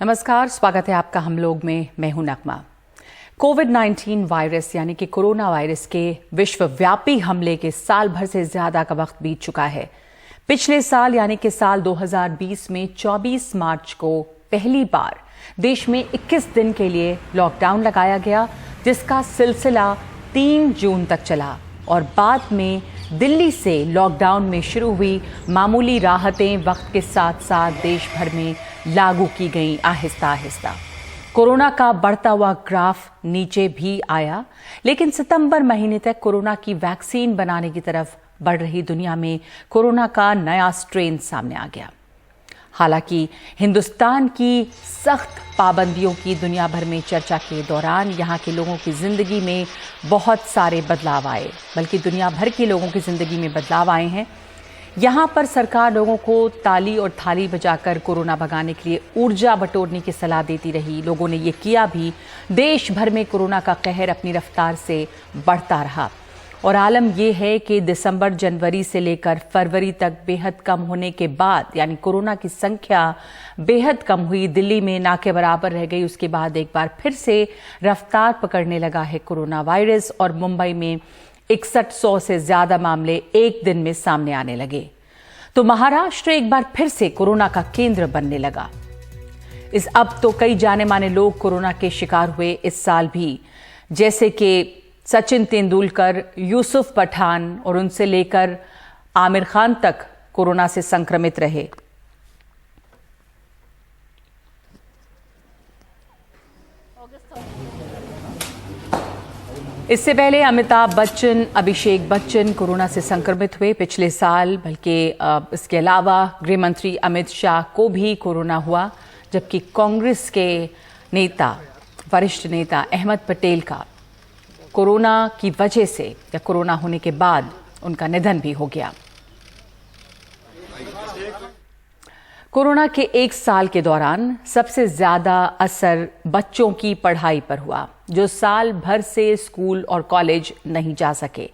नमस्कार, स्वागत है आपका हम लोग में। मैं हूं नगमा। कोविड-19 वायरस यानी कि कोरोना वायरस के विश्वव्यापी हमले के साल भर से ज्यादा का वक्त बीत चुका है। पिछले साल यानी कि साल 2020 में 24 मार्च को पहली बार देश में 21 दिन के लिए लॉकडाउन लगाया गया, जिसका सिलसिला 3 जून तक चला और बाद में दिल्ली से लॉकडाउन में शुरू हुई मामूली राहतें वक्त के साथ साथ देश भर में लागू की गई आहिस्ता आहिस्ता। कोरोना का बढ़ता हुआ ग्राफ नीचे भी आया, लेकिन सितंबर महीने तक कोरोना की वैक्सीन बनाने की तरफ बढ़ रही दुनिया में कोरोना का नया स्ट्रेन सामने आ गया। हालांकि हिंदुस्तान की सख्त पाबंदियों की दुनिया भर में चर्चा के दौरान यहाँ के लोगों की जिंदगी में बहुत सारे बदलाव आए, बल्कि दुनिया भर के लोगों की जिंदगी में बदलाव आए हैं। यहाँ पर सरकार लोगों को ताली और थाली बजाकर कोरोना भगाने के लिए ऊर्जा बटोरने की सलाह देती रही। लोगों ने ये किया भी। देश भर में कोरोना का कहर अपनी रफ्तार से बढ़ता रहा और आलम यह है कि दिसंबर जनवरी से लेकर फरवरी तक बेहद कम होने के बाद, यानी कोरोना की संख्या बेहद कम हुई, दिल्ली में ना के बराबर रह गई। उसके बाद एक बार फिर से रफ्तार पकड़ने लगा है कोरोना वायरस और मुंबई में 6100 से ज्यादा मामले एक दिन में सामने आने लगे। तो महाराष्ट्र एक बार फिर से कोरोना का केंद्र बनने लगा। अब तो कई जाने माने लोग कोरोना के शिकार हुए इस साल भी, जैसे कि सचिन तेंदुलकर, यूसुफ पठान और उनसे लेकर आमिर खान तक कोरोना से संक्रमित रहे। इससे पहले अमिताभ बच्चन, अभिषेक बच्चन कोरोना से संक्रमित हुए पिछले साल, बल्कि इसके अलावा गृह मंत्री अमित शाह को भी कोरोना हुआ, जबकि कांग्रेस के नेता, वरिष्ठ नेता अहमद पटेल का कोरोना की वजह से या कोरोना होने के बाद उनका निधन भी हो गया। कोरोना के एक साल के दौरान सबसे ज्यादा असर बच्चों की पढ़ाई पर हुआ, जो साल भर से स्कूल और कॉलेज नहीं जा सके।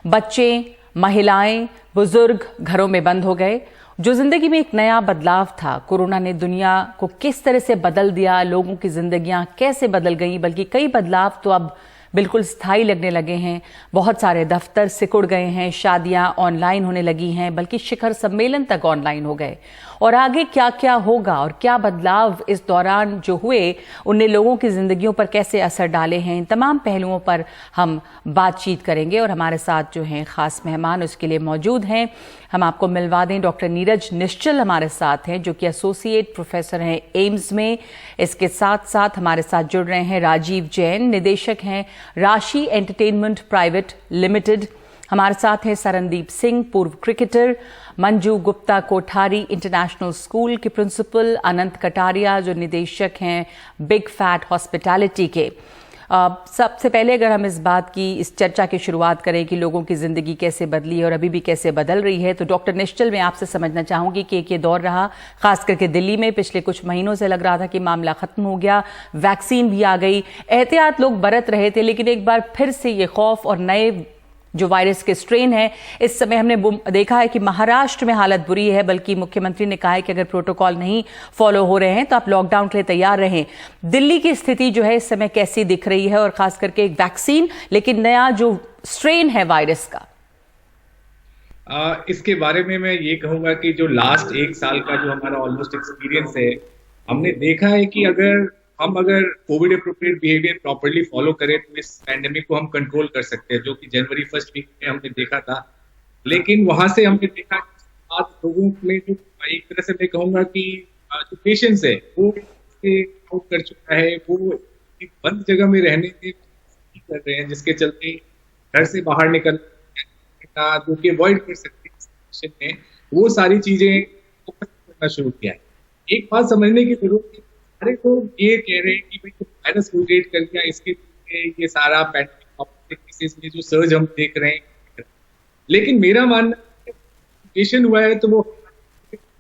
बच्चे, महिलाएं, बुजुर्ग घरों में बंद हो गए। जो जिंदगी में एक नया बदलाव था, कोरोना ने दुनिया को किस तरह से बदल दिया, लोगों की जिंदगियां कैसे बदल गई, बल्कि कई बदलाव तो अब बिल्कुल स्थायी लगने लगे हैं। बहुत सारे दफ्तर सिकुड़ गए हैं, शादियां ऑनलाइन होने लगी हैं, बल्कि शिखर सम्मेलन तक ऑनलाइन हो गए। और आगे क्या क्या होगा और क्या बदलाव इस दौरान जो हुए, उनने लोगों की जिंदगियों पर कैसे असर डाले हैं, इन तमाम पहलुओं पर हम बातचीत करेंगे। और हमारे साथ जो हैं खास मेहमान उसके लिए मौजूद हैं। हम आपको मिलवा दें, डॉक्टर नीरज निश्चल हमारे साथ हैं, जो कि एसोसिएट प्रोफेसर हैं एम्स में। इसके साथ साथ हमारे साथ जुड़ रहे हैं राजीव जैन, निदेशक हैं राशि एंटरटेनमेंट प्राइवेट लिमिटेड। हमारे साथ हैं सरनदीप सिंह, पूर्व cricketer, Manju Gupta Kothari international school के प्रिंसिपल, अनंत कटारिया जो निदेशक हैं बिग फैट हॉस्पिटैलिटी के। सबसे पहले अगर हम इस चर्चा की शुरुआत करें कि लोगों की जिंदगी कैसे बदली है और अभी भी कैसे बदल रही है, तो डॉक्टर निश्चल, मैं आपसे समझना चाहूंगी कि एक ये दौर रहा, खास करके दिल्ली में पिछले कुछ महीनों से लग रहा था कि मामला खत्म हो गया, वैक्सीन भी आ गई, एहतियात लोग बरत रहे थे, लेकिन एक बार फिर से ये खौफ और नए जो वायरस के स्ट्रेन है, इस समय हमने देखा है कि महाराष्ट्र में हालत बुरी है, बल्कि मुख्यमंत्री ने कहा है कि अगर प्रोटोकॉल नहीं फॉलो हो रहे हैं तो आप लॉकडाउन के लिए तैयार रहें। दिल्ली की स्थिति जो है इस समय कैसी दिख रही है, और खास करके एक वैक्सीन लेकिन नया जो स्ट्रेन है वायरस का? इसके बारे में मैं ये कहूंगा कि जो लास्ट एक साल का जो हमारा ऑलमोस्ट एक्सपीरियंस है, हमने देखा है कि अगर Covid appropriate behaviour properly follow करें तो इस पैंडेमिक को हम कंट्रोल कर सकते हैं, जो कि जनवरी फर्स्ट वीक में हमने देखा था। लेकिन वहां से हमने देखा आज लोगों में जो एक तरह से मैं कहूंगा कि जो पेशेंस है वो आउट कर चुका है, वो एक बंद जगह में रहने की कर रहे हैं, जिसके चलते घर से बाहर निकलना जो कि अवॉइड कर सकते हैं, वो सारी चीजें फोकस करना शुरू किया है। एक बात समझने की जरूरत है, सारे लोग ये कह रहे हैं कि भाई वायरस म्यूटेट कर गया, इसके ये सारा पैंडेमिक केसेस में जो सर्ज हम देख रहे हैं, लेकिन मेरा मानना म्यूटेशन हुआ है तो वो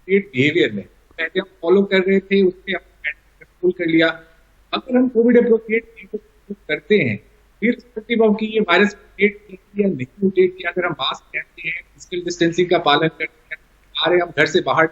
बिहेवियर में पहले हम फॉलो कर रहे थे, उससे हमने कंट्रोल कर लिया। अगर हम कोविड अप्रोप्रिएट करते हैं, फिर ऑफ कि ये वायरस म्यूटेट किया या नहीं म्यूटेट किया, अगर हम मास्क पहनते हैं, फिजिकल डिस्टेंसिंग का पालन करते हैं, हम घर से बाहर।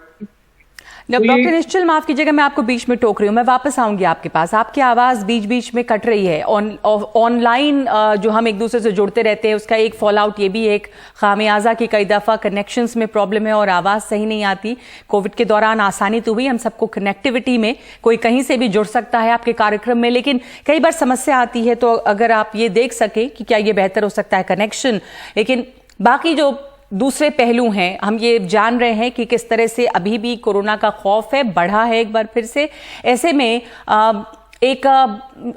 डॉक्टर निश्चल, माफ कीजिएगा, मैं आपको बीच में टोक रही हूँ, मैं वापस आऊंगी आपके पास। आपकी आवाज बीच बीच में कट रही है। ऑनलाइन जो हम एक दूसरे से जुड़ते रहते हैं उसका एक फॉल आउट ये भी एक खामियाजा की कई दफा कनेक्शंस में प्रॉब्लम है और आवाज सही नहीं आती। कोविड के दौरान आसानी तो हुई हम सबको कनेक्टिविटी में, कोई कहीं से भी जुड़ सकता है आपके कार्यक्रम में, लेकिन कई बार समस्या आती है। तो अगर आप ये देख सके कि क्या ये बेहतर हो सकता है कनेक्शन। लेकिन बाकी जो दूसरे पहलू हैं, हम ये जान रहे हैं कि किस तरह से अभी भी कोरोना का खौफ है, बढ़ा है एक बार फिर से। ऐसे में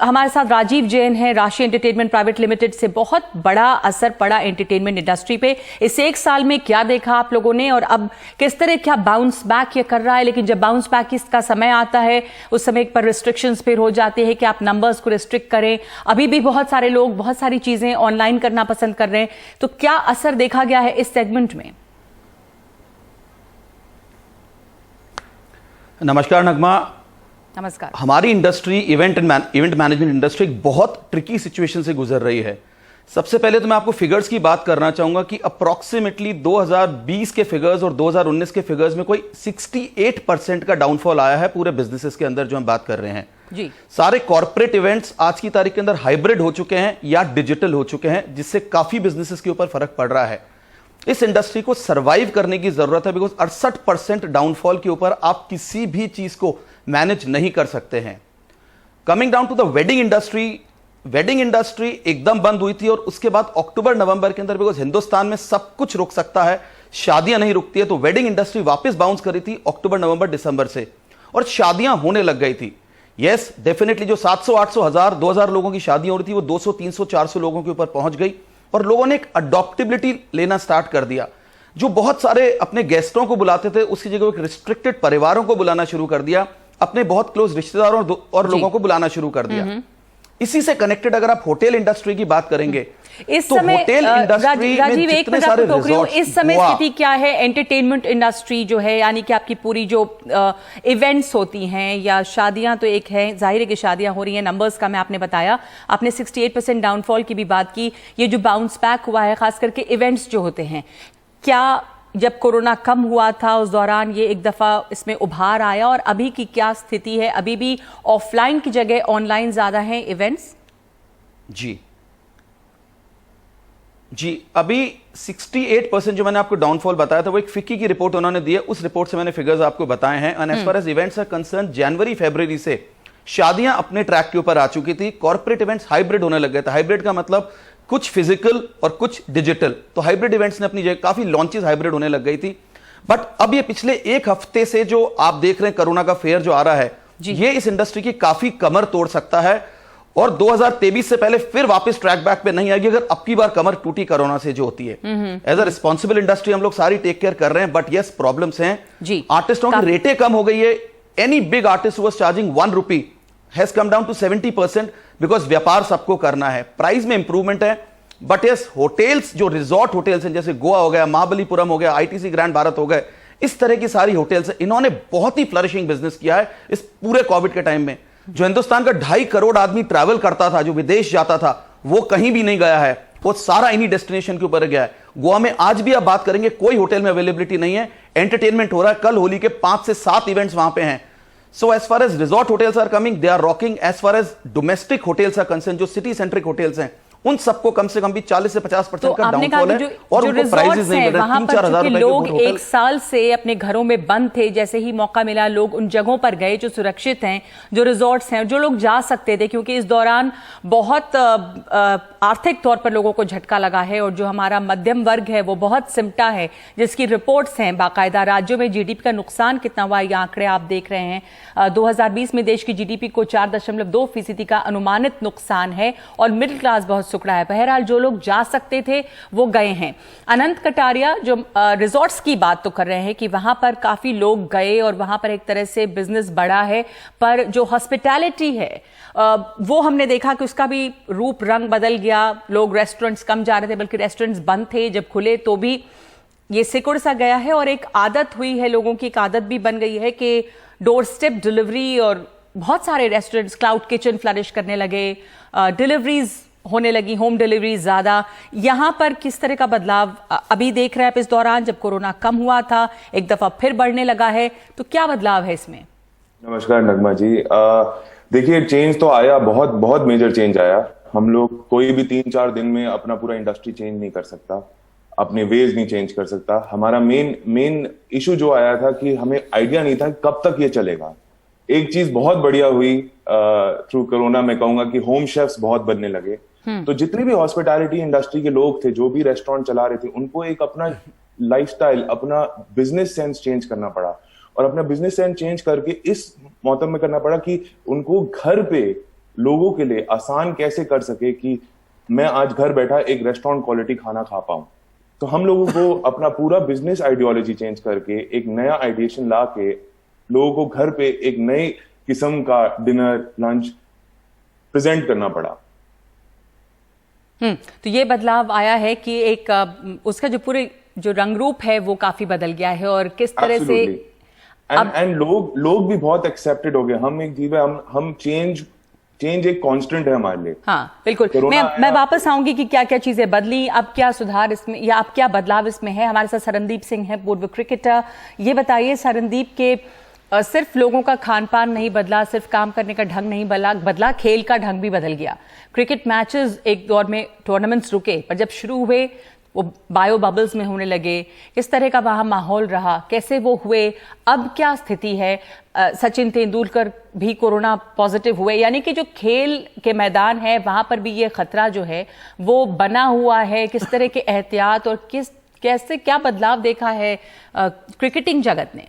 हमारे साथ राजीव जैन है, राशि एंटरटेनमेंट प्राइवेट लिमिटेड से। बहुत बड़ा असर पड़ा एंटरटेनमेंट इंडस्ट्री पे इस एक साल में, क्या देखा आप लोगों ने और अब किस तरह क्या बाउंस बैक ये कर रहा है? लेकिन जब बाउंस बैक का समय आता है उस समय पर रिस्ट्रिक्शंस फिर हो जाते हैं कि आप नंबर्स को रिस्ट्रिक्ट करें। अभी भी बहुत सारे लोग बहुत सारी चीजें ऑनलाइन करना पसंद कर रहे हैं, तो क्या असर देखा गया है इस सेगमेंट में? नमस्कार नगमा। नमस्कार। हमारी इंडस्ट्री इवेंट मैनेजमेंट इंडस्ट्री एक बहुत ट्रिकी सिचुएशन से गुजर रही है। सबसे पहले तो मैं आपको फिगर्स की बात करना चाहूंगा कि अप्रोक्सीमेटली 2020 के फिगर्स और 2019 के फिगर्स में कोई 68% का डाउनफॉल आया है पूरे बिजनेसेस के अंदर जो हम बात कर रहे हैं जी। सारे कॉर्पोरेट इवेंट्स आज की तारीख के अंदर हाइब्रिड हो चुके हैं या डिजिटल हो चुके हैं, जिससे काफी बिजनेसेस के ऊपर फर्क पड़ रहा है। इस इंडस्ट्री को सर्वाइव करने की जरूरत है, बिकॉज 68% डाउनफॉल के ऊपर आप किसी भी चीज को मैनेज नहीं कर सकते हैं। Coming down to the wedding industry एकदम बंद हुई थी और उसके बाद अक्टूबर नवंबर के अंदर, बिकॉज हिंदुस्तान में सब कुछ रुक सकता है, शादियां नहीं रुकती है, तो वेडिंग इंडस्ट्री वापस बाउंस करी थी अक्टूबर नवंबर दिसंबर से और शादियां होने लग गई थी। यस, डेफिनेटली जो 700 800 1000 2000 लोगों की शादियां हो रही थी वो 200 300 400 लोगों के ऊपर पहुंच गई और लोगों ने एक अडॉप्टेबिलिटी लेना स्टार्ट कर दिया। जो बहुत सारे अपने गेस्टों को बुलाते थे उसकी जगह एक रिस्ट्रिक्टेड परिवारों को बुलाना शुरू कर दिया, अपने बहुत क्लोज रिश्तेदारों और लोगों को बुलाना शुरू कर दिया। इसी से कनेक्टेड अगर आप होटल इंडस्ट्री की बात करेंगे इस तो समय होटल इंडस्ट्री राजीव, में एक जितने मिनट सारे आपको टोक रही हूं, इस समय रिजॉर्ट्स स्थिति क्या है? एंटरटेनमेंट इंडस्ट्री जो है, यानी कि आपकी पूरी जो इवेंट्स होती हैं या शादियां तो एक है, जाहिर है कि शादियां हो रही हैं, नंबर्स का मैं आपने बताया, आपने 68% डाउनफॉल की भी बात की। ये जो बाउंस बैक हुआ है खास करके इवेंट्स जो होते हैं, क्या जब कोरोना कम हुआ था उस दौरान ये एक दफा इसमें उभार आया और अभी की क्या स्थिति है? अभी भी ऑफलाइन की जगह ऑनलाइन ज्यादा है इवेंट्स? जी, अभी 68% जो मैंने आपको डाउनफॉल बताया था वो एक फिक्की की रिपोर्ट उन्होंने दी है, उस रिपोर्ट से मैंने फिगर्स आपको बताए हैं। And as far as events are concerned, जनवरी फरवरी से शादियां अपने ट्रैक के ऊपर आ चुकी थी, कॉर्पोरेट इवेंट्स हाइब्रिड होने लग गए थे। हाइब्रिड का मतलब कुछ फिजिकल और कुछ डिजिटल, तो हाइब्रिड इवेंट्स ने अपनी जगह काफी लॉन्चेस हाइब्रिड होने लग गई थी। बट अब ये पिछले एक हफ्ते से जो आप देख रहे हैं कोरोना का फेयर जो आ रहा है, ये इस इंडस्ट्री की काफी कमर तोड़ सकता है और 2023 से पहले फिर वापस ट्रैक बैक पे नहीं आएगी अगर अब की बार कमर टूटी कोरोना से जो होती है। एज अ रिस्पॉन्सिबल इंडस्ट्री हम लोग सारी टेक केयर कर रहे हैं, बट यस प्रॉब्लम्स हैं जी। आर्टिस्टों की रेटें कम हो गई है। Any big artist was charging 1 rupee has come down to 70% because व्यापार सबको करना है, प्राइस में इंप्रूवमेंट है। बट यस, होटल्स जो रिजॉर्ट होटल्स हैं जैसे गोवा हो गया, महाबलीपुरम हो गया, आईटीसी ग्रैंड भारत हो गए, इस तरह की सारी होटल्स हैं, इन्होंने बहुत ही फ्लरिशिंग बिजनेस किया है इस पूरे कोविड के टाइम में। जो हिंदुस्तान का 2.5 करोड़ आदमी ट्रैवल करता था, जो विदेश जाता था, वो कहीं भी नहीं गया है, वो सारा इन्हीं डेस्टिनेशन के ऊपर गया है। गोवा में आज भी आप बात करेंगे कोई होटल में अवेलेबिलिटी नहीं है, एंटरटेनमेंट हो रहा है। कल होली के 5 से 7 इवेंट्स वहां पे हैं। So as far as resort hotels are coming, they are rocking. As far as domestic hotels are concern, जो सिटी सेंट्रिक होटल्स हैं, उन सबको कम से कम भी 40 से 50% का डाउनफॉल है और उनको प्राइसेस नहीं मिल रहे। 3-4 हजार रुपए लोग एक साल से अपने घरों में बंद थे, जैसे ही मौका मिला लोग उन जगहों पर गए जो सुरक्षित हैं, जो रिजॉर्ट्स हैं, जो लोग जा सकते थे, क्योंकि इस दौरान बहुत आर्थिक तौर पर लोगों को झटका लगा है और जो हमारा मध्यम वर्ग है वो बहुत सिमटा है, जिसकी रिपोर्ट्स हैं बाकायदा। राज्यों में जीडीपी का नुकसान कितना हुआ, ये आंकड़े आप देख रहे हैं। 2020 में देश की जीडीपी को 4.2% का अनुमानित नुकसान है और मिडिल क्लास बहुत सुकड़ा है। बहरहाल जो लोग जा सकते थे वो गए हैं। अनंत कटारिया जो रिजॉर्ट्स की बात तो कर रहे हैं कि वहां पर काफी लोग गए और वहां पर एक तरह से बिजनेस बढ़ा है, पर जो हॉस्पिटैलिटी है वो हमने देखा कि उसका भी रूप रंग बदल गया। लोग रेस्टोरेंट्स कम जा रहे थे, बल्कि रेस्टोरेंट्स बंद थे। जब खुले तो भी ये सिकुड़ सा गया है और एक आदत हुई है, लोगों की एक आदत भी बन गई है कि डोर स्टेप डिलीवरी, और बहुत सारे रेस्टोरेंट्स क्लाउड किचन फ्लरिश करने लगे, डिलीवरीज होने लगी, होम डिलीवरी ज्यादा, यहां पर किस तरह का बदलाव अभी देख रहे हैं आप इस दौरान? जब कोरोना कम हुआ था, एक दफा फिर बढ़ने लगा है, तो क्या बदलाव है इसमें? नमस्कार नगमा जी। देखिए, चेंज तो आया, बहुत बहुत मेजर चेंज आया। हम लोग कोई भी 3-4 दिन में अपना पूरा इंडस्ट्री चेंज नहीं कर सकता, अपने वेज नहीं चेंज कर सकता। हमारा मेन इशू जो आया था कि हमें आइडिया नहीं था कब तक ये चलेगा। एक चीज बहुत बढ़िया हुई थ्रू कोरोना, मैं कहूंगा कि होम शेफ्स बहुत बनने लगे। तो जितने भी हॉस्पिटैलिटी इंडस्ट्री के लोग थे, जो भी रेस्टोरेंट चला रहे थे, उनको एक अपना लाइफस्टाइल, अपना बिजनेस सेंस चेंज करना पड़ा। और अपना बिजनेस सेंस चेंज करके इस मौसम में करना पड़ा कि उनको घर पे लोगों के लिए आसान कैसे कर सके कि मैं आज घर बैठा एक रेस्टोरेंट क्वालिटी खाना खा पाऊं। तो हम लोगों को अपना पूरा बिजनेस आइडियोलॉजी चेंज करके एक नया आइडिएशन ला के लोगों को घर पे एक नई किस्म का डिनर लंच प्रेजेंट करना पड़ा। तो ये बदलाव आया है कि एक उसका जो पूरे जो रंग रूप है वो काफी बदल गया है, और किस तरह से एंड लोग भी बहुत एक्सेप्टेड हो गए। हम एक जीव है, हम चेंज एक कांस्टेंट है हमारे लिए। हाँ बिल्कुल। मैं वापस आऊंगी कि क्या क्या चीजें बदली, अब क्या सुधार इसमें या अब क्या बदलाव इसमें है। हमारे साथ सरनदीप सिंह है, पूर्व क्रिकेटर। ये बताइए सरनदीप के सिर्फ लोगों का खान पान नहीं बदला, सिर्फ काम करने का ढंग नहीं बदला, खेल का ढंग भी बदल गया। क्रिकेट मैचेस एक दौर में टूर्नामेंट्स रुके, पर जब शुरू हुए वो बायो बबल्स में होने लगे। किस तरह का वहां माहौल रहा, कैसे वो हुए, अब क्या स्थिति है? सचिन तेंदुलकर भी कोरोना पॉजिटिव हुए, यानी कि जो खेल के मैदान है वहां पर भी ये खतरा जो है वो बना हुआ है। किस तरह के एहतियात और कैसे क्या बदलाव देखा है क्रिकेटिंग जगत ने?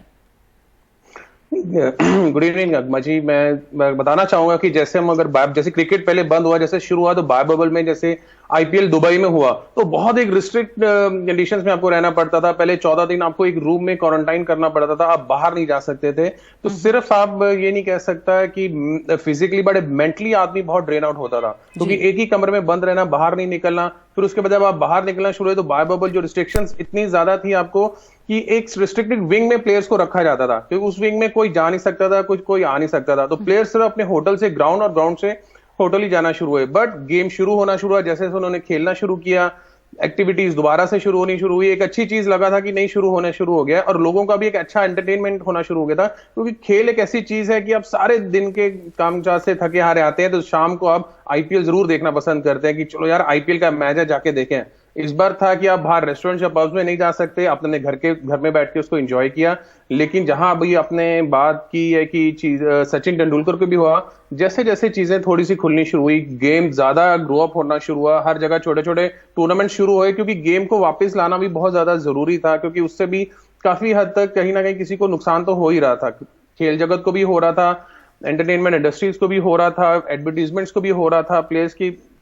गुड इवनिंग अगमा जी। मैं बताना चाहूंगा कि जैसे हम जैसे क्रिकेट पहले बंद हुआ, जैसे शुरू हुआ तो बायो बबल में, जैसे आईपीएल दुबई में हुआ तो बहुत एक रिस्ट्रिक्ट कंडीशंस में आपको रहना पड़ता था। पहले 14 दिन आपको एक रूम में क्वारंटाइन करना पड़ता था, आप बाहर नहीं जा सकते थे। तो सिर्फ आप ये नहीं कह सकता कि फिजिकली बट मेंटली आदमी बहुत ड्रेन आउट होता था, क्योंकि एक ही कमरे में बंद रहना, बाहर नहीं निकलना। फिर उसके बाद जब आप बाहर निकलना शुरू हुए तो बायो बबल जो रिस्ट्रिक्शंस इतनी ज्यादा थी आपको कि एक रिस्ट्रिक्टेड विंग में प्लेयर्स को रखा जाता था, क्योंकि उस विंग में कोई जा नहीं सकता था, कोई आ नहीं सकता था। तो प्लेयर्स सिर्फ अपने होटल से ग्राउंड और ग्राउंड से होटल ही जाना शुरू हुए। बट गेम शुरू होना शुरू हुआ, जैसे उन्होंने खेलना शुरू किया, एक्टिविटीज दोबारा से शुरू हुई। एक अच्छी चीज लगा था कि नहीं शुरू होना शुरू हो गया, और लोगों का भी एक अच्छा एंटरटेनमेंट होना शुरू हो गया था, क्योंकि खेल एक ऐसी चीज है कि आप सारे दिन के कामकाज से थके हारे आते हैं तो शाम को आप आईपीएल जरूर देखना पसंद करते हैं कि चलो यार आईपीएल का मैच है, जाके देखें। इस बार था कि आप बाहर रेस्टोरेंट या पब्स में नहीं जा सकते, आपने घर में बैठ के उसको एंजॉय किया। लेकिन जहां अभी आपने बात की है कि चीज सचिन तेंदुलकर को भी हुआ, जैसे जैसे चीजें थोड़ी सी खुलनी शुरू हुई, गेम ज्यादा ग्रो अप होना शुरू हुआ, हर जगह छोटे छोटे टूर्नामेंट शुरू हुए, क्योंकि गेम को वापस लाना भी बहुत ज्यादा जरूरी था, क्योंकि उससे भी काफी हद तक कहीं ना कहीं किसी को नुकसान तो हो ही रहा था। खेल जगत को भी हो रहा था, एंटरटेनमेंट इंडस्ट्रीज को भी हो रहा था, एडवर्टीजमेंट्स को भी हो रहा था,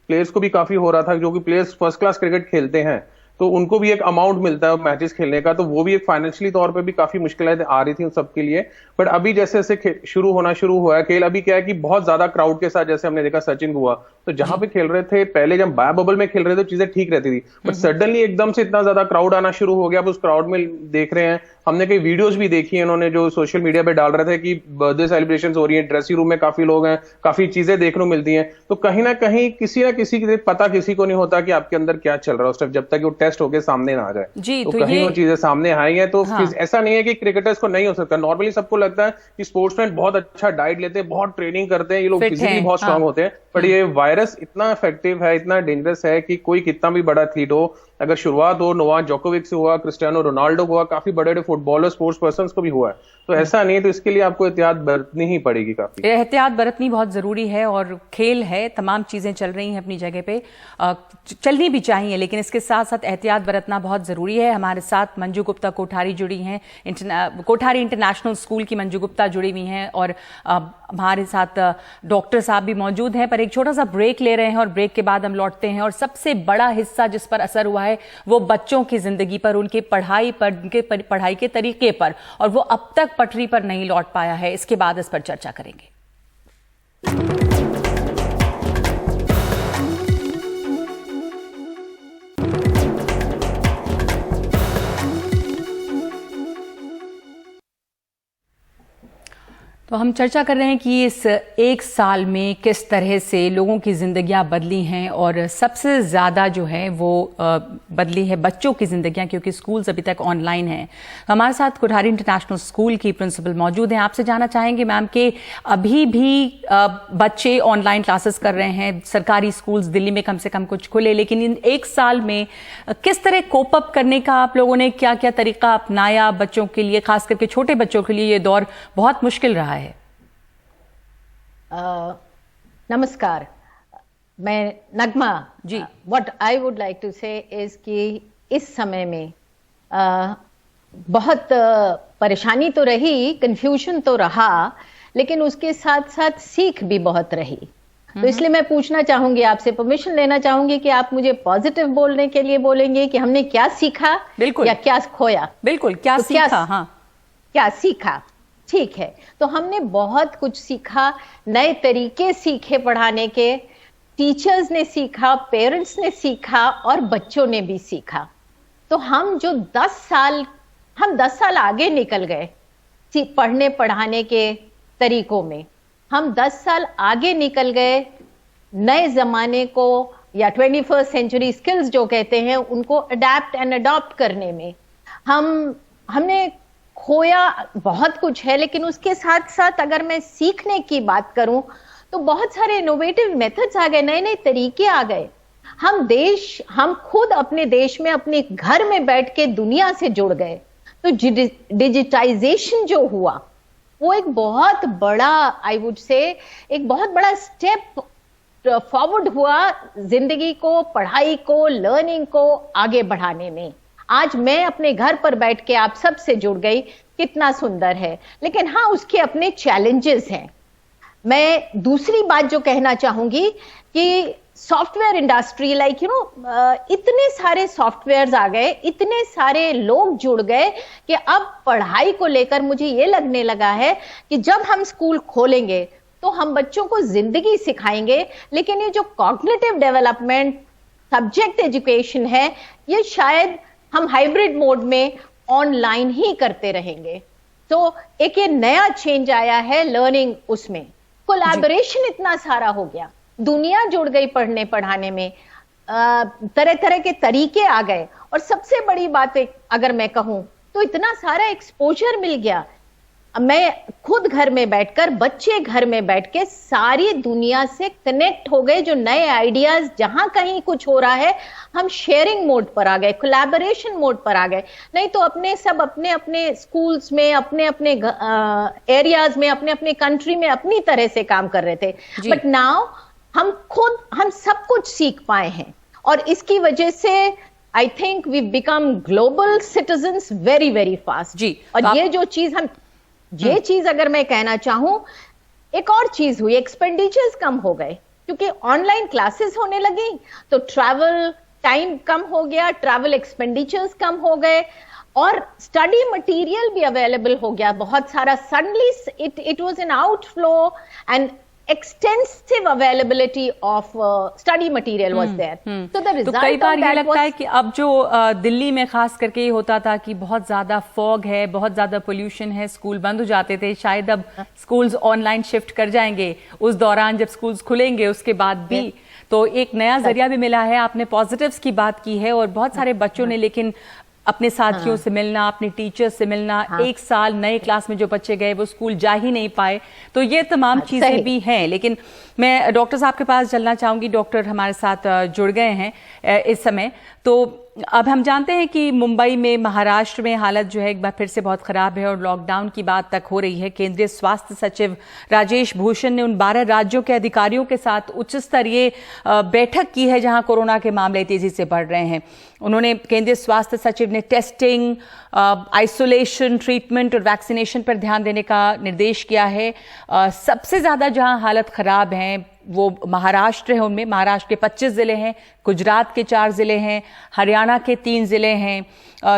प्लेयर्स को भी काफी हो रहा था, जो कि प्लेयर्स फर्स्ट क्लास क्रिकेट खेलते हैं तो उनको भी एक अमाउंट मिलता है मैचेस खेलने का, तो वो भी एक फाइनेंशियली तौर पे भी काफी मुश्किलें आ रही थी उन सबके लिए। बट अभी जैसे जैसे शुरू हुआ है खेल, अभी क्या है कि बहुत ज्यादा क्राउड के साथ, जैसे हमने देखा सचिन हुआ, तो जहां पे खेल रहे थे पहले, जब बायो बबल में खेल रहे थे तो चीजें ठीक रहती थी, बट सडनली एकदम से इतना ज्यादा क्राउड आना शुरू हो गया। अब उस क्राउड में देख रहे हैं, हमने कई वीडियोस भी देखी है इन्होंने जो सोशल मीडिया पे डाल रहे थे कि बर्थडे सेलिब्रेशन हो रही है, ड्रेसिंग रूम में काफी लोग हैं, काफी चीजें देखने को मिलती हैं। तो कहीं ना कहीं किसी ना किसी के पता किसी को नहीं होता कि आपके अंदर क्या चल रहा है उस टाइम, जब तक वो टेस्ट होके सामने ना आ जाए। जी, तो कहीं वो चीजें सामने आई है। तो ऐसा नहीं है कि क्रिकेटर्स को नहीं हो सकता। नॉर्मली सबको लगता है कि स्पोर्ट्समैन बहुत अच्छा डाइट लेते हैं, बहुत ट्रेनिंग करते हैं, ये लोग फिजिकली बहुत स्ट्रांग होते हैं, बट ये वायरस इतना इफेक्टिव है, इतना डेंजरस है कि कोई कितना भी बड़ा एथलीट हो, अगर शुरुआत हो नोवाक जोकोविक से हुआ, क्रिस्टियानो रोनाल्डो हुआ, काफी बड़े बड़े फुटबॉलर स्पोर्ट्स पर्सन को भी हुआ है, तो ऐसा नहीं है। तो इसके लिए आपको एहतियात बरतनी ही पड़ेगी, काफी एहतियात बरतनी बहुत जरूरी है। और खेल है, तमाम चीजें चल रही हैं अपनी जगह पे, चलनी भी चाहिए, लेकिन इसके साथ साथ एहतियात बरतना बहुत जरूरी है। हमारे साथ मंजू गुप्ता कोठारी जुड़ी हैं, कोठारी इंटरनेशनल स्कूल की मंजू गुप्ता जुड़ी हुई हैं, और हमारे साथ डॉक्टर साहब भी मौजूद हैं। पर एक छोटा सा ब्रेक ले रहे हैं और ब्रेक के बाद हम लौटते हैं। और सबसे बड़ा हिस्सा जिस पर असर हुआ है वो बच्चों की जिंदगी पर, उनकी पढ़ाई पर, उनके पढ़ाई के तरीके पर, और वो अब तक पटरी पर नहीं लौट पाया है। इसके बाद इस पर चर्चा करेंगे। तो हम चर्चा कर रहे हैं कि इस एक साल में किस तरह से लोगों की जिंदगियां बदली हैं और सबसे ज़्यादा जो है वो बदली है बच्चों की जिंदगियां, क्योंकि स्कूल्स अभी तक ऑनलाइन हैं। हमारे साथ कुठारी इंटरनेशनल स्कूल की प्रिंसिपल मौजूद हैं। आपसे जानना चाहेंगे मैम कि अभी भी बच्चे ऑनलाइन क्लासेस कर रहे हैं, सरकारी स्कूल्स दिल्ली में कम से कम कुछ खुले, लेकिन इन एक साल में किस तरह कोप अप करने का आप लोगों ने क्या क्या तरीका अपनाया बच्चों के लिए, खास करके छोटे बच्चों के लिए ये दौर बहुत मुश्किल रहा है? नमस्कार, मैं Nagma ji. What I would like to say is कि इस समय में बहुत परेशानी तो रही, कंफ्यूजन तो रहा, लेकिन उसके साथ साथ सीख भी बहुत रही। तो इसलिए मैं पूछना चाहूंगी, आपसे परमिशन लेना चाहूंगी कि आप मुझे पॉजिटिव बोलने के लिए बोलेंगे कि हमने क्या सीखा, बिल्कुल, या क्या खोया। बिल्कुल, क्या तो सीखा? हाँ, क्या सीखा, ठीक है। तो हमने बहुत कुछ सीखा, नए तरीके सीखे पढ़ाने के, टीचर्स ने सीखा, पेरेंट्स ने सीखा और बच्चों ने भी सीखा। तो हम 10 साल आगे निकल गए पढ़ने पढ़ाने के तरीकों में। हम 10 साल आगे निकल गए नए जमाने को, या 21st सेंचुरी स्किल्स जो कहते हैं उनको अडेप्ट एंड अडॉप्ट करने में। हमने खोया बहुत कुछ है, लेकिन उसके साथ साथ अगर मैं सीखने की बात करूं तो बहुत सारे इनोवेटिव मेथड्स आ गए, नए नए तरीके आ गए। हम खुद अपने देश में अपने घर में बैठ के दुनिया से जुड़ गए। तो डिजिटाइजेशन जो हुआ वो एक बहुत बड़ा, आई वुड से एक बहुत बड़ा स्टेप फॉरवर्ड हुआ जिंदगी को, पढ़ाई को, लर्निंग को आगे बढ़ाने में। आज मैं अपने घर पर बैठ के आप सबसे जुड़ गई, कितना सुंदर है। लेकिन हाँ, उसके अपने चैलेंजेस हैं। मैं दूसरी बात जो कहना चाहूंगी कि सॉफ्टवेयर इंडस्ट्री, लाइक इतने सारे सॉफ्टवेयर्स आ गए, इतने सारे लोग जुड़ गए कि अब पढ़ाई को लेकर मुझे ये लगने लगा है कि जब हम स्कूल खोलेंगे तो हम बच्चों को जिंदगी सिखाएंगे, लेकिन ये जो कॉग्निटिव डेवलपमेंट, सब्जेक्ट एजुकेशन है, ये शायद हम हाइब्रिड मोड में ऑनलाइन ही करते रहेंगे। तो एक ये नया चेंज आया है लर्निंग, उसमें कोलैबोरेशन इतना सारा हो गया, दुनिया जुड़ गई पढ़ने पढ़ाने में, तरह तरह के तरीके आ गए। और सबसे बड़ी बात अगर मैं कहूं तो इतना सारा एक्सपोजर मिल गया। मैं खुद घर में बैठकर, बच्चे घर में बैठ के सारी दुनिया से कनेक्ट हो गए। जो नए आइडियाज, जहां कहीं कुछ हो रहा है, हम शेयरिंग मोड पर आ गए, कोलैबोरेशन मोड पर आ गए। नहीं तो अपने अपने स्कूल्स में, अपने अपने एरियाज में, अपने अपने कंट्री में अपनी तरह से काम कर रहे थे। बट नाउ हम सब कुछ सीख पाए हैं, और इसकी वजह से I think we become global citizens very very fast जी। और ये चीज अगर मैं कहना चाहूं, एक और चीज हुई, एक्सपेंडिचर्स कम हो गए, क्योंकि ऑनलाइन क्लासेस होने लगी तो ट्रैवल टाइम कम हो गया, ट्रैवल एक्सपेंडिचर्स कम हो गए, और स्टडी मटेरियल भी अवेलेबल हो गया बहुत सारा। Suddenly it was an outflow and extensive availability of study material was there. So the result, तो कई बार ये लगता है कि अब जो दिल्ली में खास करके ये होता था कि बहुत ज्यादा फॉग है, बहुत ज्यादा पोल्यूशन है, स्कूल बंद हो जाते थे, शायद अब स्कूल्स ऑनलाइन शिफ्ट कर जाएंगे उस दौरान जब स्कूल्स खुलेंगे उसके बाद भी। तो एक नया जरिया भी मिला है। आपने पॉजिटिव्स की बात की है, और बहुत सारे बच्चों ने लेकिन अपने साथियों से मिलना, अपने टीचर्स से मिलना, एक साल नए क्लास में जो बच्चे गए वो स्कूल जा ही नहीं पाए, तो ये तमाम चीजें भी हैं। लेकिन मैं डॉक्टर साहब के पास चलना चाहूंगी। डॉक्टर हमारे साथ जुड़ गए हैं इस समय। तो अब हम जानते हैं कि मुंबई में, महाराष्ट्र में हालत जो है एक बार फिर से बहुत खराब है और लॉकडाउन की बात तक हो रही है। केंद्रीय स्वास्थ्य सचिव राजेश भूषण ने उन 12 राज्यों के अधिकारियों के साथ उच्च स्तरीय बैठक की है जहां कोरोना के मामले तेजी से बढ़ रहे हैं। उन्होंने, केंद्रीय स्वास्थ्य सचिव ने टेस्टिंग, आइसोलेशन, ट्रीटमेंट और वैक्सीनेशन पर ध्यान देने का निर्देश किया है। सबसे ज्यादा जहां हालत खराब है वो महाराष्ट्र है, उनमें महाराष्ट्र के 25 जिले हैं, गुजरात के 4 जिले हैं, हरियाणा के 3 जिले हैं,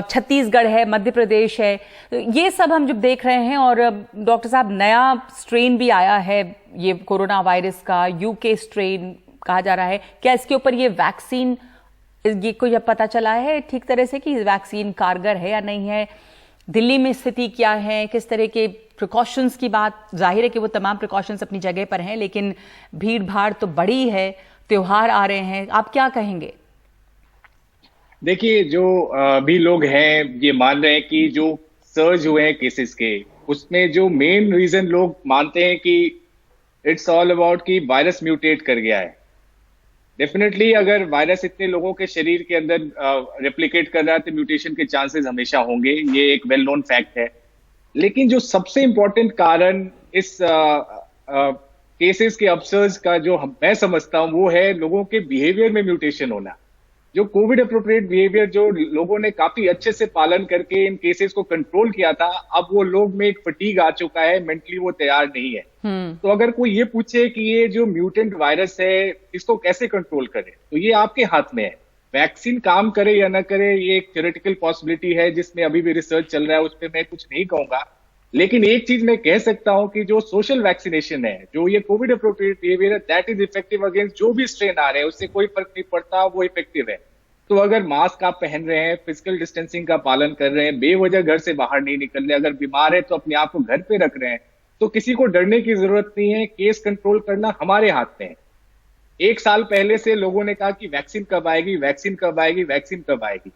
छत्तीसगढ़ है, मध्य प्रदेश है। ये सब हम जब देख रहे हैं, और डॉक्टर साहब नया स्ट्रेन भी आया है ये कोरोना वायरस का, यूके स्ट्रेन कहा जा रहा है। क्या इसके ऊपर ये वैक्सीन, ये को जब पता चला है ठीक तरह से कि वैक्सीन कारगर है या नहीं है? दिल्ली में स्थिति क्या है, किस तरह के प्रिकॉशंस की बात, जाहिर है कि वो तमाम प्रिकॉशंस अपनी जगह पर हैं, लेकिन भीड़ भाड़ तो बड़ी है, त्योहार आ रहे हैं, आप क्या कहेंगे? देखिए, जो भी लोग हैं ये मान रहे हैं कि जो सर्ज हुए हैं केसेस के, उसमें जो मेन रीजन लोग मानते हैं कि इट्स ऑल अबाउट कि वायरस म्यूटेट कर गया है। डेफिनेटली अगर वायरस इतने लोगों के शरीर के अंदर रेप्लिकेट कर रहा है तो म्यूटेशन के चांसेस हमेशा होंगे, ये एक वेल नोन फैक्ट है। लेकिन जो सबसे इंपॉर्टेंट कारण इस केसेस के अपसर्ज का जो मैं समझता हूं वो है लोगों के बिहेवियर में म्यूटेशन होना। जो कोविड अप्रोप्रिएट बिहेवियर जो लोगों ने काफी अच्छे से पालन करके इन केसेस को कंट्रोल किया था, अब वो लोग में एक फटीग आ चुका है, मेंटली वो तैयार नहीं है। तो अगर कोई ये पूछे कि ये जो म्यूटेंट वायरस है इसको कैसे कंट्रोल करे, तो ये आपके हाथ में है। वैक्सीन काम करे या ना करे ये एक थ्योरेटिकल पॉसिबिलिटी है जिसमें अभी भी रिसर्च चल रहा है, उस पर मैं कुछ नहीं कहूंगा। लेकिन एक चीज मैं कह सकता हूं कि जो सोशल वैक्सीनेशन है, जो ये कोविड अप्रोप्रिएट बिहेवियर है, दैट इज इफेक्टिव अगेंस्ट जो भी स्ट्रेन आ रहे हैं, उससे कोई फर्क नहीं पड़ता, वो इफेक्टिव है। तो अगर मास्क आप पहन रहे हैं, फिजिकल डिस्टेंसिंग का पालन कर रहे हैं, बेवजह घर से बाहर नहीं निकल रहे, अगर बीमार है तो अपने आप को घर पे रख रहे हैं, तो किसी को डरने की जरूरत नहीं है। केस कंट्रोल करना हमारे हाथ में है। 1 साल पहले से लोगों ने कहा कि वैक्सीन कब आएगी, वैक्सीन कब आएगी, वैक्सीन कब आएगी,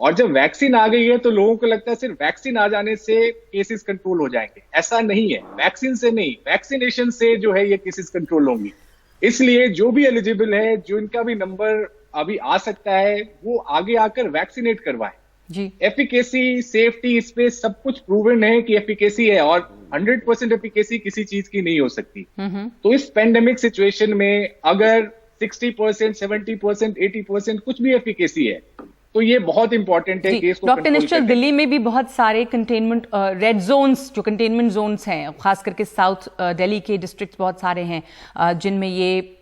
और जब वैक्सीन आ गई है तो लोगों को लगता है सिर्फ वैक्सीन आ जाने से केसेस कंट्रोल हो जाएंगे। ऐसा नहीं है, वैक्सीन से नहीं, वैक्सीनेशन से जो है ये केसेस कंट्रोल होंगी। इसलिए जो भी एलिजिबल है, जो इनका भी नंबर अभी आ सकता है, वो आगे आकर वैक्सीनेट करवाएं जी। एफिकेसी, सेफ्टी, इस पे सब कुछ प्रूवन है कि एफिकेसी है, और 100% एफिकेसी किसी चीज की नहीं हो सकती। तो इस पेंडेमिक सिचुएशन में अगर 60%, 70%, 80% कुछ भी एफिकेसी है तो ये बहुत इंपॉर्टेंट है केस को डॉक्टर निश्चल, दिल्ली में भी बहुत सारे कंटेनमेंट रेड जोन्स, जो कंटेनमेंट जोन्स हैं, खास करके साउथ दिल्ली के डिस्ट्रिक्ट बहुत सारे हैं जिनमें ये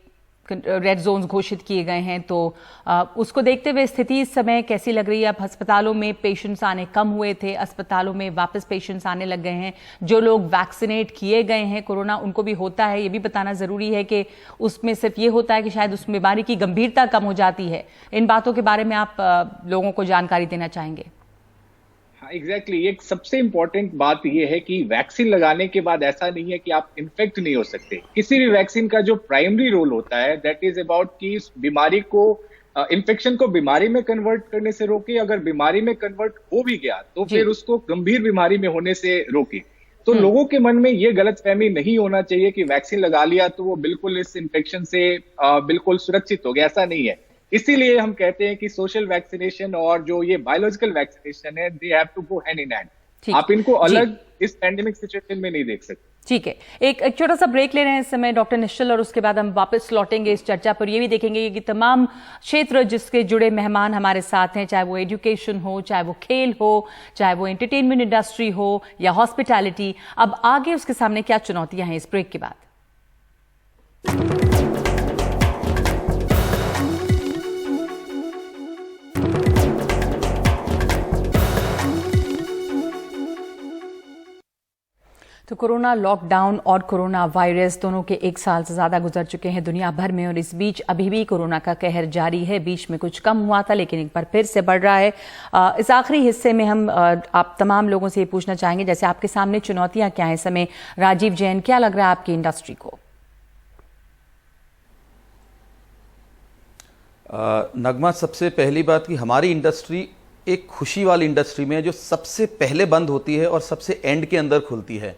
रेड जोन्स घोषित किए गए हैं। तो उसको देखते हुए स्थिति इस समय कैसी लग रही है? अब अस्पतालों में पेशेंट्स आने कम हुए थे, अस्पतालों में वापस पेशेंट्स आने लग गए हैं। जो लोग वैक्सीनेट किए गए हैं कोरोना, उनको भी होता है, ये भी बताना जरूरी है कि उसमें सिर्फ ये होता है कि शायद उस बीमारी की गंभीरता कम हो जाती है। इन बातों के बारे में आप लोगों को जानकारी देना चाहेंगे? एग्जैक्टली एक सबसे इंपॉर्टेंट बात यह है कि वैक्सीन लगाने के बाद ऐसा नहीं है कि आप इन्फेक्ट नहीं हो सकते। किसी भी वैक्सीन का जो प्राइमरी रोल होता है दैट इज अबाउट कि इस बीमारी को, इन्फेक्शन को बीमारी में कन्वर्ट करने से रोके। अगर बीमारी में कन्वर्ट हो भी गया तो फिर उसको गंभीर बीमारी में होने से रोके। तो लोगों के मन में ये गलतफहमी नहीं होना चाहिए कि वैक्सीन लगा लिया तो वो बिल्कुल इस इन्फेक्शन से बिल्कुल सुरक्षित हो गया, ऐसा नहीं है। इसीलिए हम कहते हैं कि सोशल वैक्सीनेशन और जो ये बायोलॉजिकल वैक्सीनेशन है, they have to go hand in hand. आप इनको अलग इस पैंडेमिक सिचुएशन में नहीं देख सकते। ठीक है, एक छोटा सा ब्रेक ले रहे हैं इस समय डॉक्टर निश्चल, और उसके बाद हम वापस लौटेंगे इस चर्चा पर। ये भी देखेंगे कि तमाम क्षेत्र जिसके जुड़े मेहमान हमारे साथ हैं, चाहे वो एजुकेशन हो, चाहे वो खेल हो, चाहे वो एंटरटेनमेंट इंडस्ट्री हो या हॉस्पिटैलिटी, अब आगे उसके सामने क्या चुनौतियां हैं इस ब्रेक के बाद। तो कोरोना लॉकडाउन और कोरोना वायरस दोनों के 1 साल से ज्यादा गुजर चुके हैं दुनिया भर में, और इस बीच अभी भी कोरोना का कहर जारी है। बीच में कुछ कम हुआ था लेकिन एक बार फिर से बढ़ रहा है। इस आखिरी हिस्से में हम आप तमाम लोगों से ये पूछना चाहेंगे, जैसे आपके सामने चुनौतियां क्या हैं इस समय। राजीव जैन, क्या लग रहा है आपकी इंडस्ट्री को? नगमा, सबसे पहली बात कि हमारी इंडस्ट्री एक खुशी वाली इंडस्ट्री में है जो सबसे पहले बंद होती है और सबसे एंड के अंदर खुलती है।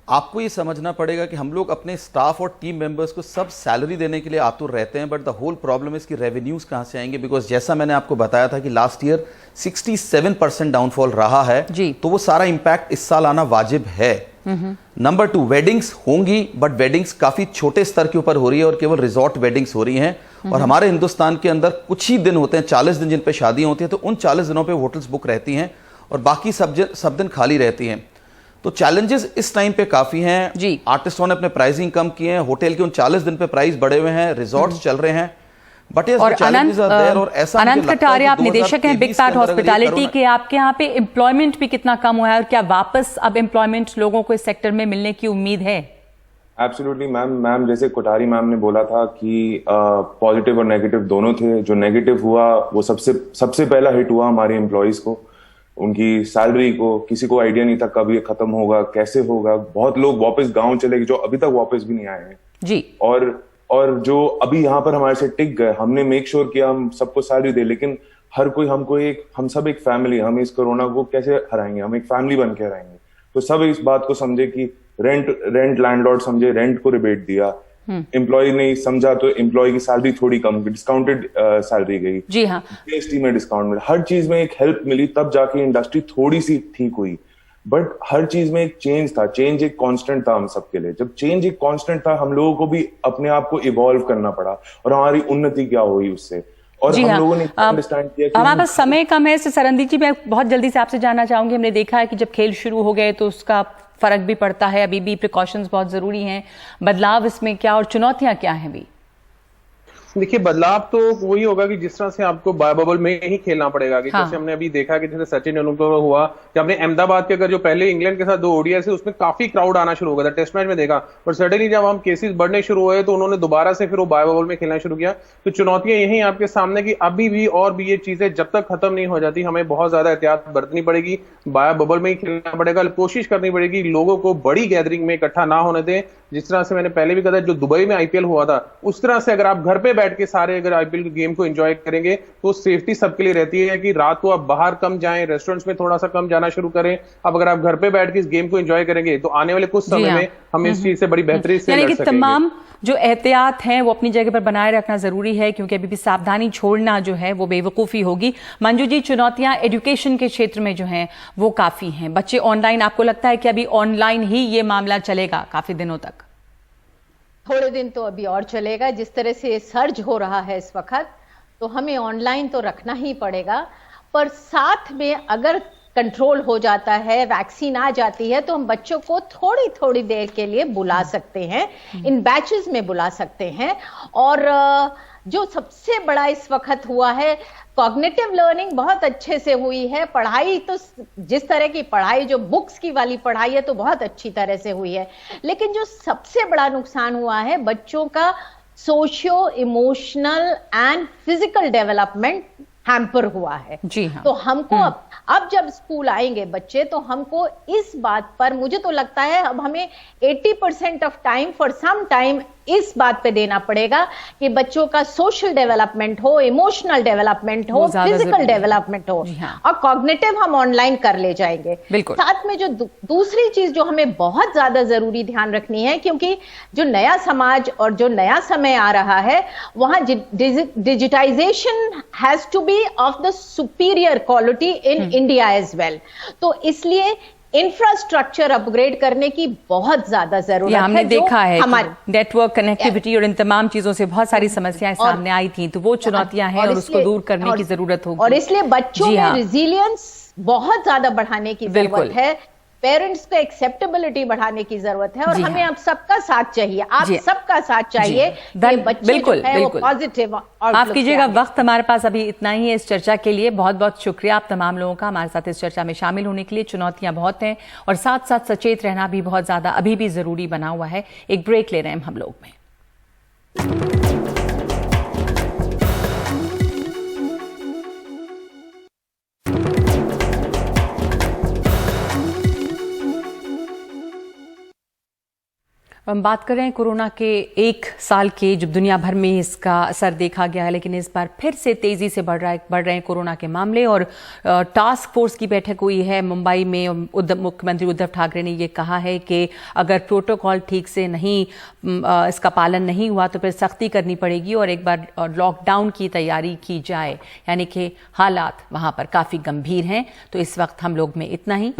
आपको ये समझना पड़ेगा कि हम लोग अपने स्टाफ और टीम मेंबर्स को सब सैलरी देने के लिए आतुर रहते हैं, but the whole problem is कि रेवेन्यूज कहां से आएंगे। बिकॉज जैसा मैंने आपको बताया था कि लास्ट ईयर 67% डाउनफॉल रहा है जी, तो वो सारा इंपैक्ट इस साल आना वाजिब है। नंबर 2, वेडिंग्स होंगी, बट वेडिंग्स काफी छोटे स्तर के ऊपर हो रही है और केवल रिजॉर्ट वेडिंग्स हो रही हैं। और हमारे हिंदुस्तान के अंदर कुछ ही दिन होते हैं, 40 दिन जिन पे शादियां होती हैं, तो उन 40 दिनों पे होटल्स बुक रहती हैं और बाकी सब दिन खाली रहती हैं। तो चैलेंजेस इस टाइम पे काफी हैं जी। आर्टिस्टों ने अपने प्राइसिंग कम किए हैं, होटल के उन 40 दिन पे प्राइस बढ़े हुए हैं, रिजॉर्ट्स चल रहे हैं, बट और अनंत कटारिया, आप निदेशक हैं बिग पैट हॉस्पिटैलिटी के, आपके यहाँ पे एम्प्लॉयमेंट भी कितना कम हुआ है और क्या वापस अब एम्प्लॉयमेंट लोगों को इस सेक्टर में मिलने की उम्मीद है? एब्सोल्युटली मैम, जैसे कोठारी मैम ने बोला था कि पॉजिटिव और नेगेटिव दोनों थे। जो नेगेटिव हुआ वो सबसे पहला हिट हुआ हमारे एम्प्लॉयज को, उनकी सैलरी को, किसी को आइडिया नहीं था कब ये खत्म होगा, कैसे होगा। बहुत लोग वापस गांव चले गए जो अभी तक वापस भी नहीं आए हैं जी। और जो अभी यहाँ पर हमारे से टिक गए, हमने मेक श्योर किया हम सबको सैलरी दे, लेकिन हर कोई हम सब एक फैमिली, हम इस कोरोना को कैसे हराएंगे, हम एक फैमिली बन के हराएंगे। तो सब इस बात को समझे कि रेंट लैंडलॉर्ड समझे, रेंट को रिबेट दिया। एम्प्लॉय ने समझा तो एम्प्लॉय की सैलरी थोड़ी कम, डिस्काउंटेड सैलरी गई। जी हाँ, जीएसटी में डिस्काउंट मिला, हर चीज में एक हेल्प मिली, तब जाके इंडस्ट्री थोड़ी सी ठीक हुई। बट हर चीज में एक चेंज था, चेंज एक कांस्टेंट था हम सबके लिए। जब चेंज एक कांस्टेंट था, हम लोगों को भी अपने आप को इवॉल्व करना पड़ा और हमारी उन्नति क्या हुई उससे। और हम लोगों ने अंडरस्टैंड किया कि हमारे पास समय कम है। सरंदी जी, मैं बहुत जल्दी से आपसे जानना चाहूंगी, हमने देखा है कि जब खेल शुरू हो गए तो उसका फर्क भी पड़ता है, अभी भी प्रिकॉशंस बहुत जरूरी हैं। बदलाव इसमें क्या और चुनौतियां क्या हैं भी? देखिए, बदलाव तो वही होगा कि जिस तरह से आपको बायो बबल में ही खेलना पड़ेगा। कि जैसे हमने अभी देखा कि जैसे सचिन तेंदुलकर हुआ, कि हमने अहमदाबाद के अगर जो पहले इंग्लैंड के साथ 2 ओडीआई से उसमें काफी क्राउड आना शुरू हो गया था, टेस्ट मैच में देखा। और सडनली जब हम केसेस बढ़ने शुरू हुए तो उन्होंने दोबारा से फिर वो बायो बबल में खेलना शुरू किया। तो चुनौतियां यही आपके सामने कि अभी भी और भी ये चीजें जब तक खत्म नहीं हो जाती, हमें बहुत ज्यादा एहतियात बरतनी पड़ेगी, बायो बबल में ही खेलना पड़ेगा, कोशिश करनी पड़ेगी लोगों को बड़ी गैदरिंग में इकट्ठा ना होने दें। जिस तरह से मैंने पहले भी कहा था, जो दुबई में आईपीएल हुआ था, उस तरह से अगर आप घर पे बैठ के सारे अगर आईपीएल गेम को एंजॉय करेंगे तो सेफ्टी सबके लिए रहती है कि रात को आप बाहर कम जाएं, रेस्टोरेंट्स में थोड़ा सा कम जाना शुरू करें। अब अगर आप घर पे बैठ के इस गेम को एंजॉय करेंगे तो आने वाले कुछ समय में हम इस चीज से बड़ी बेहतरी से लड़ सकेंगे। तमाम जो एहतियात हैं वो अपनी जगह पर बनाए रखना जरूरी है, क्योंकि अभी भी सावधानी छोड़ना जो है वो बेवकूफ़ी होगी। मंजू जी, चुनौतियां एजुकेशन के क्षेत्र में जो हैं वो काफ़ी हैं। बच्चे ऑनलाइन, आपको लगता है कि अभी ऑनलाइन ही ये मामला चलेगा काफ़ी दिनों तक? थोड़े दिन तो अभी और चलेगा। जिस तरह से सर्ज हो रहा है इस वक्त, तो हमें ऑनलाइन तो रखना ही पड़ेगा। पर साथ में अगर कंट्रोल हो जाता है, वैक्सीन आ जाती है, तो हम बच्चों को थोड़ी थोड़ी देर के लिए बुला सकते हैं, इन बैचेस में बुला सकते हैं। और जो सबसे बड़ा इस वक्त हुआ है, कॉग्निटिव लर्निंग बहुत अच्छे से हुई है। पढ़ाई तो जिस तरह की पढ़ाई, जो बुक्स की वाली पढ़ाई है, तो बहुत अच्छी तरह से हुई है। लेकिन जो सबसे बड़ा नुकसान हुआ है, बच्चों का socio emotional and physical development hamper हुआ है। जी हाँ। तो हमको अब जब स्कूल आएंगे बच्चे, तो हमको इस बात पर, मुझे तो लगता है अब हमें 80% of time for some time इस बात पे देना पड़ेगा कि बच्चों का सोशल डेवलपमेंट हो, इमोशनल डेवलपमेंट हो, फिजिकल डेवलपमेंट हो। हाँ। और कॉग्निटिव हम ऑनलाइन कर ले जाएंगे। साथ में जो दूसरी चीज जो हमें बहुत ज्यादा जरूरी ध्यान रखनी है, क्योंकि जो नया समाज और जो नया समय आ रहा है, वहां digitization has to be of the superior quality in India as well. तो इसलिए इंफ्रास्ट्रक्चर अपग्रेड करने की बहुत ज्यादा जरूरत है। हमने देखा है हमारे नेटवर्क कनेक्टिविटी और इन तमाम चीजों से बहुत सारी समस्याएं सामने आई थी, तो वो चुनौतियां हैं और उसको दूर करने की जरूरत होगी। और इसलिए बच्चों में रिजिलियंस बहुत ज्यादा बढ़ाने की जरूरत है। पेरेंट्स को एक्सेप्टेबिलिटी बढ़ाने की जरूरत है। और हमें अब सबका साथ चाहिए, आप सबका साथ चाहिए कि बच्चे जो है वो पॉजिटिव। माफ कीजिएगा, वक्त हमारे पास अभी इतना ही है इस चर्चा के लिए। बहुत बहुत शुक्रिया आप तमाम लोगों का हमारे साथ इस चर्चा में शामिल होने के लिए। चुनौतियां बहुत हैं और साथ साथ सचेत रहना भी बहुत ज्यादा अभी भी जरूरी बना हुआ है। एक ब्रेक ले रहे हैं हम लोग में। हम बात कर रहे हैं कोरोना के 1 साल के, जब दुनिया भर में इसका असर देखा गया है, लेकिन इस बार फिर से तेजी से बढ़ रहे हैं कोरोना के मामले। और टास्क फोर्स की बैठक हुई है मुंबई में। मुख्यमंत्री उद्धव ठाकरे ने ये कहा है कि अगर प्रोटोकॉल ठीक से नहीं, इसका पालन नहीं हुआ तो फिर सख्ती करनी पड़ेगी और एक बार लॉकडाउन की तैयारी की जाए। यानी कि हालात वहां पर काफी गंभीर हैं। तो इस वक्त हम लोग में इतना ही।